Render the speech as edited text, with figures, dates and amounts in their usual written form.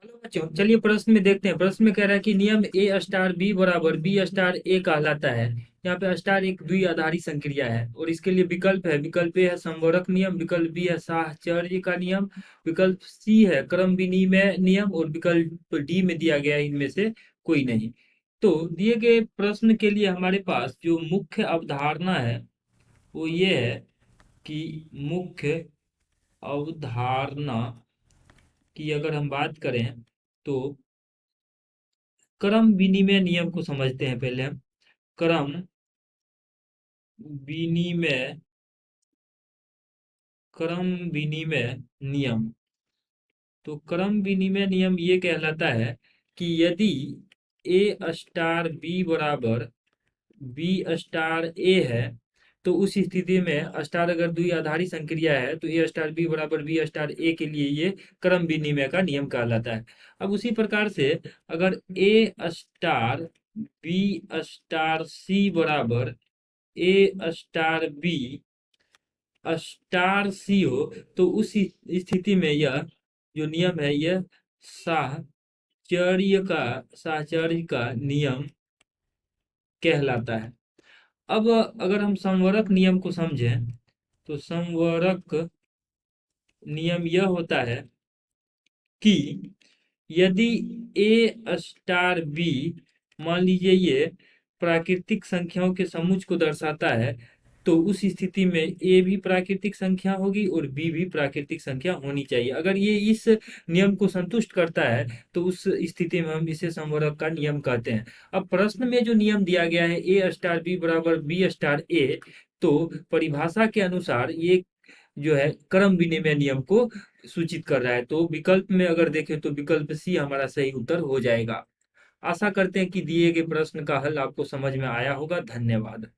Hello बच्चों, चलिए प्रश्न में देखते हैं। प्रश्न में कह रहा है कि नियम ए स्टार बी बराबर बी स्टार ए कहलाता है। यहाँ पे स्टार एक द्विआधारी संक्रिया है और इसके लिए विकल्प है। विकल्प ए है संवर्तक नियम, विकल्प बी है साहचर्य का नियम, विकल्प सी है क्रम विनिमय नियम और विकल्प डी में दिया गया है इनमें से कोई नहीं। तो दिए गए प्रश्न के लिए हमारे पास जो मुख्य अवधारणा है वो ये है कि मुख्य अवधारणा की अगर हम बात करें तो क्रम विनिमय नियम को समझते हैं पहले हम। क्रम विनिमय क्रम विनिमय नियम। तो क्रम विनिमय नियम ये कहलाता है कि यदि ए स्टार बी बराबर बी स्टार ए है तो उस स्थिति में स्टार अगर द्विआधारी संक्रिया है तो ए स्टार बी बराबर बी स्टार ए के लिए ये क्रम विनिमय का नियम कहलाता है। अब उसी प्रकार से अगर ए स्टार बी स्टार सी बराबर ए स्टार बी स्टार सी हो तो उस स्थिति में यह जो नियम है यह साहचर्य का नियम कहलाता है। अब अगर हम संवरक नियम को समझें तो संवरक नियम यह होता है कि यदि ए स्टार बी, मान लीजिए ये प्राकृतिक संख्याओं के समुच्चय को दर्शाता है, तो उस स्थिति में ए भी प्राकृतिक संख्या होगी और बी भी प्राकृतिक संख्या होनी चाहिए। अगर ये इस नियम को संतुष्ट करता है तो उस स्थिति में हम इसे संवरक का नियम कहते हैं। अब प्रश्न में जो नियम दिया गया है ए स्टार बी बराबर बी स्टार ए, तो परिभाषा के अनुसार ये जो है क्रम विनिमय नियम को सूचित कर रहा है। तो विकल्प में अगर देखें तो विकल्प सी हमारा सही उत्तर हो जाएगा। आशा करते हैं कि दिए गए प्रश्न का हल आपको समझ में आया होगा। धन्यवाद।